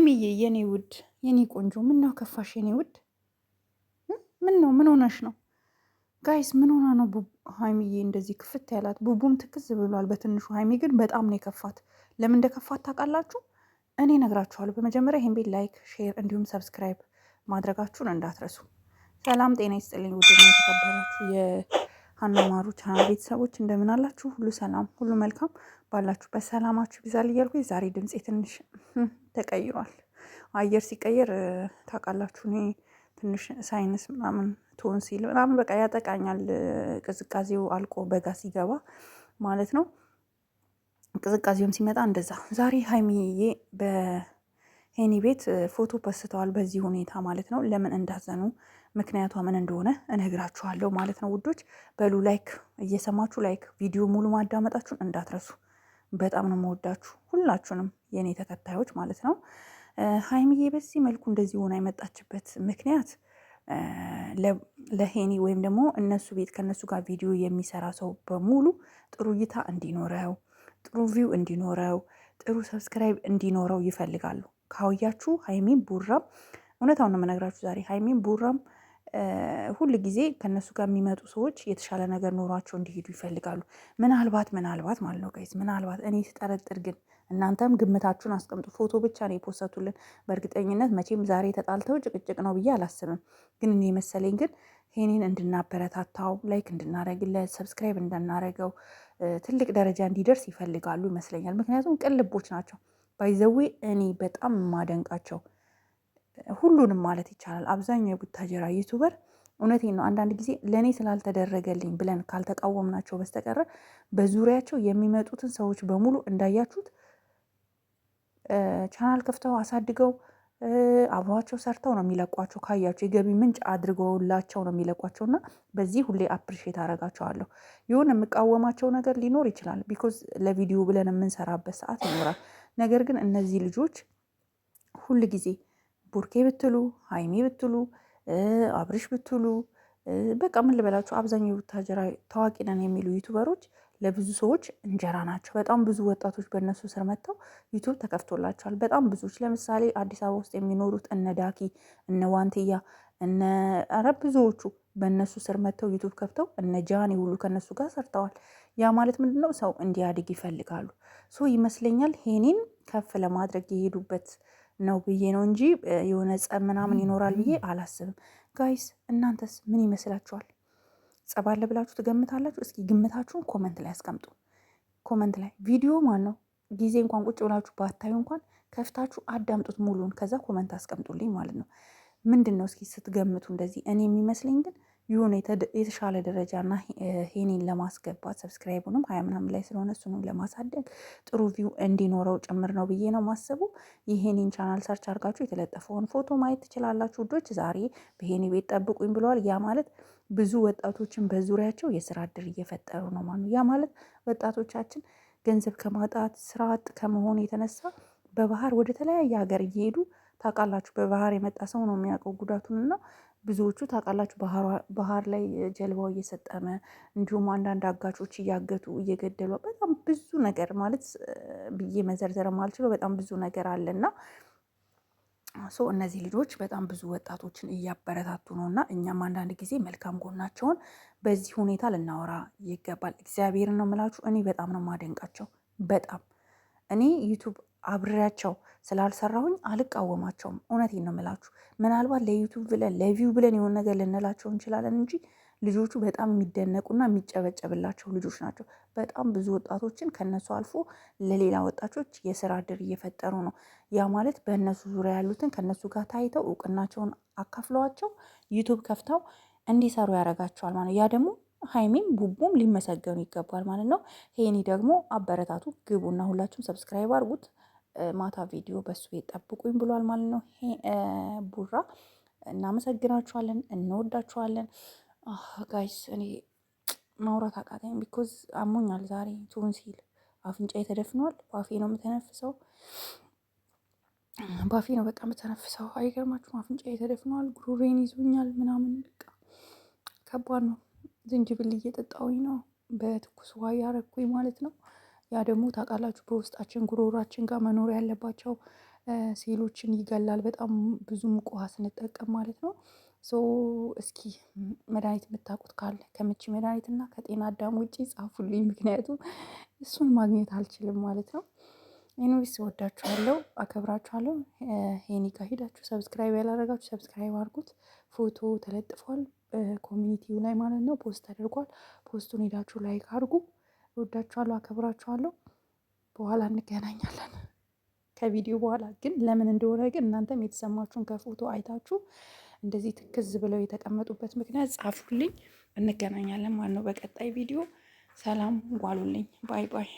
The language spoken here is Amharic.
ሀይሚዬ የኔ ውድ የኔ ቆንጆ ምን ነው ከፋሽ? የኔ ውድ ምን ነው? ምን ሆነሽ ነው? ጋይስ ምን ሆና ነው ሀይሚዬ እንደዚህ ክፍት ያላት? ቡቡም ትክዝ ብሏል በትንሹ። ሀይሚ ግን በጣም ነው የከፋት። ለምን እንደከፋት ታውቃላችሁ? እኔ እነግራችኋለሁ። በመጀመሪያ ይሄን ቤት ላይክ፣ ሼር እንዲሁም ሰብስክራይብ ማድረጋችሁን እንዳትረሱ። ሰላም ጤና ይስጥልኝ ውድ የተከበራችሁ የሀና ማሩ ቻናል ቤተሰቦች እንደምን አላችሁ? ሁሉ ሰላም፣ ሁሉ መልካም ባላችሁበት ሰላማችሁ ይብዛል እያልኩኝ ዛሬ ድምፄ ትንሽ ተቀይሯል። አየር ሲቀየር ታውቃላችሁ፣ እኔ ትንሽ ሳይንስ ምናምን ቶንሲል ምናምን በቃ ያጠቃኛል። ቅዝቃዜው አልቆ በጋ ሲገባ ማለት ነው። ቅዝቃዜውም ሲመጣ እንደዛ። ዛሬ ሀይሚዬ በሄኒ ቤት ፎቶ ፖስተዋል፣ በዚህ ሁኔታ ማለት ነው። ለምን እንዳዘኑ ምክንያቷ ምን እንደሆነ እነግራችኋለሁ ማለት ነው ውዶች። በሉ ላይክ እየሰማችሁ ላይክ፣ ቪዲዮ ሙሉ ማዳመጣችሁን እንዳትረሱ። በጣም ነው መወዳችሁ ሁላችሁንም የኔ ተከታዮች ማለት ነው። ሀይሚዬ በዚህ መልኩ እንደዚህ ሆና የመጣችበት ምክንያት ለሄኒ ወይም ደግሞ እነሱ ቤት ከነሱ ጋር ቪዲዮ የሚሰራ ሰው በሙሉ ጥሩ እይታ እንዲኖረው፣ ጥሩ ቪው እንዲኖረው፣ ጥሩ ሰብስክራይብ እንዲኖረው ይፈልጋሉ። ካወያችሁ ሀይሚም ቡራም እውነታውን ነው የምነግራችሁ ዛሬ ሀይሚም ቡራም ሁል ጊዜ ከነሱ ጋር የሚመጡ ሰዎች የተሻለ ነገር ኖሯቸው እንዲሄዱ ይፈልጋሉ። ምናልባት ማለት ነው ጋይስ፣ ምናልባት እኔ ስጠረጥር ግን እናንተም ግምታችሁን አስቀምጡ። ፎቶ ብቻ ነው የፖሰቱልን። በእርግጠኝነት መቼም ዛሬ ተጣልተው ጭቅጭቅ ነው ብዬ አላስብም። ግን እኔ መሰለኝ ግን ሄኔን እንድናበረታታው፣ ላይክ እንድናደረግለት፣ ሰብስክራይብ እንድናደረገው፣ ትልቅ ደረጃ እንዲደርስ ይፈልጋሉ ይመስለኛል። ምክንያቱም ቅን ልቦች ናቸው። ባይዘዌ እኔ በጣም የማደንቃቸው ሁሉንም ማለት ይቻላል አብዛኛው የቡታጀራ ዩቱበር እውነቴን ነው። አንዳንድ ጊዜ ለእኔ ስላልተደረገልኝ ብለን ካልተቃወምናቸው በስተቀረ በዙሪያቸው የሚመጡትን ሰዎች በሙሉ እንዳያችሁት ቻናል ከፍተው አሳድገው አብሯቸው ሰርተው ነው የሚለቋቸው። ካያቸው የገቢ ምንጭ አድርገውላቸው ነው የሚለቋቸው እና በዚህ ሁሌ አፕሪሼት አደርጋቸዋለሁ። ይሁን የምቃወማቸው ነገር ሊኖር ይችላል፣ ቢኮዝ ለቪዲዮ ብለን የምንሰራበት ሰዓት ይኖራል። ነገር ግን እነዚህ ልጆች ሁል ጊዜ ቡርኬ ብትሉ፣ ሀይሚ ብትሉ፣ አብርሽ ብትሉ በቃ ምን ልበላችሁ፣ አብዛኛው የቡታጀራ ታዋቂ ነን የሚሉ ዩቱበሮች ለብዙ ሰዎች እንጀራ ናቸው። በጣም ብዙ ወጣቶች በእነሱ ስር መጥተው ዩቱብ ተከፍቶላቸዋል። በጣም ብዙዎች፣ ለምሳሌ አዲስ አበባ ውስጥ የሚኖሩት እነ ዳኪ፣ እነ ዋንትያ፣ ኧረ ብዙዎቹ በእነሱ ስር መጥተው ዩቱብ ከፍተው እነ ጃኒ ሁሉ ከእነሱ ጋር ሰርተዋል። ያ ማለት ምንድን ነው? ሰው እንዲያድግ ይፈልጋሉ። ሶ ይመስለኛል ሄኔን ከፍ ለማድረግ የሄዱበት ነው ብዬ ነው እንጂ የሆነ ጸብ ምናምን ይኖራል ብዬ አላስብም። ጋይስ እናንተስ ምን ይመስላችኋል? ጸብ አለ ብላችሁ ትገምታላችሁ? እስኪ ግምታችሁን ኮመንት ላይ አስቀምጡ። ኮመንት ላይ ቪዲዮ ማን ነው ጊዜ እንኳን ቁጭ ብላችሁ ባታዩ እንኳን ከፍታችሁ አዳምጡት ሙሉን፣ ከዛ ኮመንት አስቀምጡልኝ ማለት ነው። ምንድን ነው እስኪ ስትገምቱ እንደዚህ። እኔ የሚመስለኝ ግን የሆነ የተሻለ ደረጃና ሄኔን ለማስገባት ሰብስክራይቡንም 20 ምናምን ላይ ስለሆነ እሱንም ለማሳደግ ጥሩ ቪው እንዲኖረው ጭምር ነው ብዬ ነው ማስቡ። የሄኔን ቻናል ሰርች አድርጋችሁ የተለጠፈውን ፎቶ ማየት ትችላላችሁ ውዶች። ዛሬ በሄኔ ቤት ጠብቁኝ ብለዋል። ያ ማለት ብዙ ወጣቶችን በዙሪያቸው የስራ እድል እየፈጠሩ ነው ማለት ነው። ያ ማለት ወጣቶቻችን ገንዘብ ከማጣት ስራ አጥ ከመሆኑ የተነሳ በባህር ወደ ተለያየ ሀገር እየሄዱ ታውቃላችሁ። በባህር የመጣ ሰው ነው የሚያውቀው ጉዳቱንና ብዙዎቹ ታውቃላችሁ ባህር ላይ ጀልባው እየሰጠመ እንዲሁም አንዳንድ አጋቾች እያገቱ እየገደሉ በጣም ብዙ ነገር ማለት ብዬ መዘርዘር ማልችለው በጣም ብዙ ነገር አለና እነዚህ ልጆች በጣም ብዙ ወጣቶችን እያበረታቱ ነው እና እኛም አንዳንድ ጊዜ መልካም ጎናቸውን በዚህ ሁኔታ ልናወራ ይገባል። እግዚአብሔርን ነው የምላችሁ። እኔ በጣም ነው የማደንቃቸው። በጣም እኔ ዩቱብ አብሬያቸው ስላልሰራሁኝ አልቃወማቸውም። እውነቴን ነው የምላችሁ። ምናልባት ለዩቱብ ብለን ለቪው ብለን የሆነ ነገር ልንላቸው እንችላለን እንጂ ልጆቹ በጣም የሚደነቁና የሚጨበጨብላቸው ልጆች ናቸው። በጣም ብዙ ወጣቶችን ከነሱ አልፎ ለሌላ ወጣቶች የስራ እድል እየፈጠሩ ነው። ያ ማለት በእነሱ ዙሪያ ያሉትን ከነሱ ጋር ታይተው እውቅናቸውን አካፍለዋቸው ዩቱብ ከፍተው እንዲሰሩ ያደርጋቸዋል ማለት ያ ደግሞ ሀይሚም ቡቡም ሊመሰገኑ ይገባል ማለት ነው። ሄኒ ደግሞ አበረታቱ፣ ግቡና ሁላችሁም ሰብስክራይብ አድርጉት። ማታ ቪዲዮ በሱ ጠብቁኝ ብሏል ማለት ነው ቡራ። እናመሰግናችኋለን፣ እንወዳችኋለን። ጋይስ እኔ ማውራት አቃተኝ፣ ቢኮዝ አሞኛል ዛሬ ቶንሲል። አፍንጫ ተደፍኗል። ባፌ ነው የምተነፍሰው፣ ባፌ ነው በቃ የምተነፍሰው። አይገርማችሁም? አፍንጫ ተደፍኗል፣ ጉሮሬን ይዞኛል ምናምን፣ በቃ ከባድ ነው። ዝንጅብል እየጠጣሁኝ ነው በትኩስ ውሃ ያረኩኝ ማለት ነው። ያ ደግሞ ታውቃላችሁ በውስጣችን ጉሮሯችን ጋር መኖር ያለባቸው ሴሎችን ይገላል። በጣም ብዙ ሙቅ ውሃ ስንጠቀም ማለት ነው። ሶ እስኪ መድኃኒት የምታውቁት ካለ ከምቺ መድኃኒት እና ከጤና አዳም ውጪ ጻፉልኝ። ምክንያቱም እሱን ማግኘት አልችልም ማለት ነው። ኤኒዌይስ ወዳችኋለሁ፣ አከብራችኋለሁ። ሄኒ ጋር ሄዳችሁ ሰብስክራይብ ያላደረጋችሁ ሰብስክራይብ አድርጉት። ፎቶ ተለጥፏል ኮሚኒቲው ላይ ማለት ነው። ፖስት ተደርጓል። ፖስቱን ሄዳችሁ ላይክ አድርጉ። ወዳችኋለሁ፣ አከብራችኋለሁ። በኋላ እንገናኛለን። ከቪዲዮ በኋላ ግን ለምን እንደሆነ ግን እናንተም የተሰማችሁን ከፎቶ አይታችሁ እንደዚህ ትክዝ ብለው የተቀመጡበት ምክንያት ጻፉልኝ። እንገናኛለን ማለት ነው በቀጣይ ቪዲዮ። ሰላም ዋሉልኝ። ባይ ባይ።